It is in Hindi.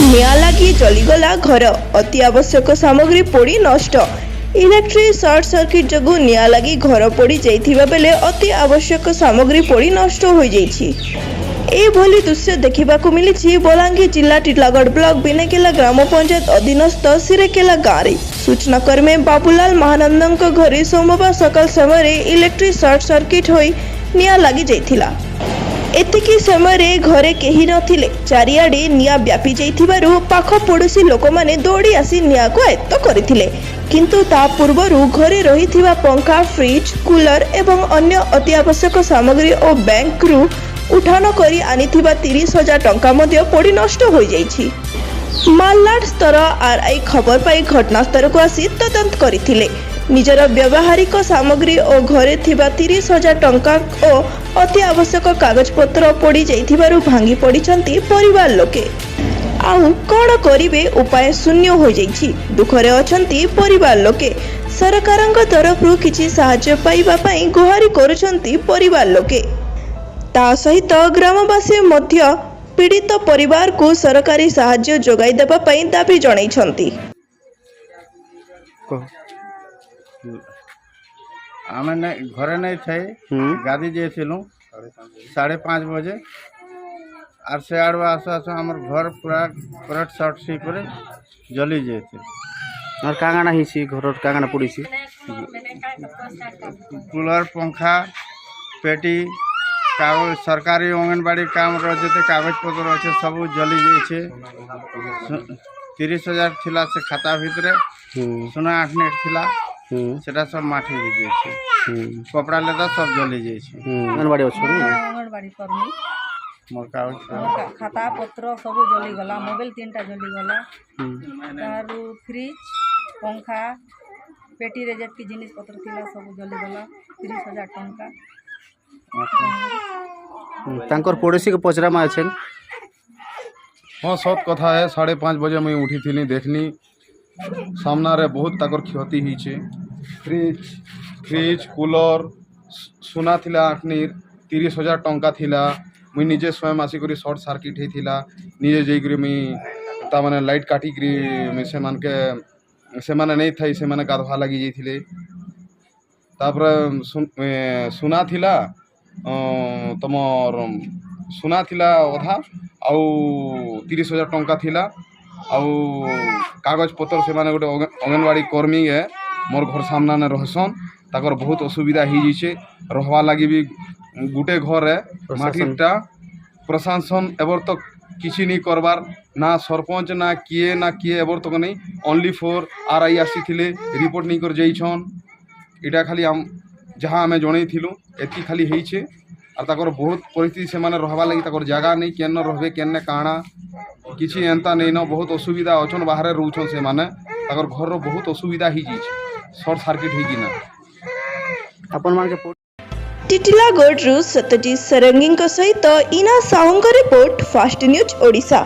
निआ लगी जलीगला घर अति आवश्यक सामग्री पोड़ी नष्ट इलेक्ट्रिक सर्ट सर्किट जगू निआ लगी घर पोड़ी जाइथिबा बेले अति आवश्यक सामग्री पोड़ी नष्ट हो जाइछि। एभली दृश्य देखा मिली बलांगीर जिला टिटलागढ़ ब्लॉक बिनेकेला ग्राम पंचायत अधीनस्थ सिरेकेला गाँव में सूचनाकर्मी बाबूलाल महानंद घर सोमवार सकाल समय इलेक्ट्रिक सर्ट सर्किट हो निआ लगी जाइथिला। एतिकी समय घरे केही नथिले चारिआडे निआ व्यापी जाइथिबारु पाख पड़ोशी लोक माने दौड़ी आसी निआ को आयत्त करथिले, किंतु ता पूर्वरु घरे रहिथिबा पंखा फ्रिज कूलर एवं अन्य अति आवश्यक सामग्री और बैंक रु उठान करी आनिथिबा 30,000 टंका मध्य पोड़ी नष्ट हो जाइछि। मालनाड स्तर आरआई खबर पाई घटनास्थल को आसी तदंत करथिले। निजर व्यवहारिक सामग्री और घरे थिबा 30,000 टंका और अति आवश्यक कागजपत्र पोड़ी जाइथिबारु भांगी पड़िछंती परिवार लोके। आउ कौन करिवे उपाय शून्य हो जाइछि। दुखरे अछंती परिवार लोके। सरकारक तरफरु किछि सहाय्य पाइबा पई गुहारी करूछंती परिवार लोके। ता सहित ग्रामवासी मध्य पीड़ित परिवार को सरकारी सहाय्य जोगाई देबा पई दाबी जणाइछंती। आमे घरे नहीं थे गादी जाइलु 5:30 बजे और से आड़वा आसु आसु हमर घर पूरा करंट शॉर्ट सी करे जली जाते और कांगाना हिसी घर कांगाना पड़ीसी कूलर पंखा पेटी कागज सरकारी अंगनबाड़ी काम रहे कागज पत्र अच्छे सब जली जाइए। 30,000 थिला से खाता भितर सुना 8 नेट थिला सेटा सब माटी हो जाइए। कपड़ा लेदा सब जली जाइए। अंगनबाड़ी अच्छो अंगनबाड़ी कर्मी मोर कागज खाता पत्र सब जली गला मोबाइल 3टा जली गला तारु फ्रिज पंखा पेटी रे जतकी जिनिस पत्र थिला सब जली गला 30,000 टंका। तांकर पड़ोसी के पचरा में अछन। हाँ सत कथा है 5:30 बजे मुई उठी थी देखनी सामना रे बहुत ताकर क्षति ही छे। फ्रिज कूलर सुना थिला आखनिर 30,000 टंका थिला। मुई निजे स्वयं आसिक शॉर्ट सर्किट होता निजे जाइक मुई ता माने लाइट काटिक से माने नहीं थी से माने गाधवा लगी जाइए। तापर सुना थिला तमर सुना थिला अधा आउ 30,000 टंका थिला आउ कागज पत्र से माने गोटे अंगनबाड़ी कर्मी है मोर घर सामना ने रहसन ताकर बहुत असुविधा हो जाइए। रहवा लगी भी गुटे घर है माटीटा प्रशासन एबर तक किसी नहीं करबार ना सरपंच ना किए एबर तक नहीं ओनली फॉर आरआई आसी थिले रिपोर्ट नहीं कर जाइछन। इटा खाली हम जहाँ आम जनईलु एति खाली होइछे और ताकर बहुत परिस्थिति से माने रहवा लगी ताकर जगह नहीं केन रहबे केन काଣା किसी एंता नहीं न बहुत असुविधा अछन बाहर रोचन से माने ताकर घर रो बहुत असुविधा ही जाइछे शॉर्ट सर्किट ही किना अपन मान के टिटिलागढ़ रु सत्यजीत सरंगी सहित इना साहुंग रिपोर्ट फास्ट न्यूज ओडिशा।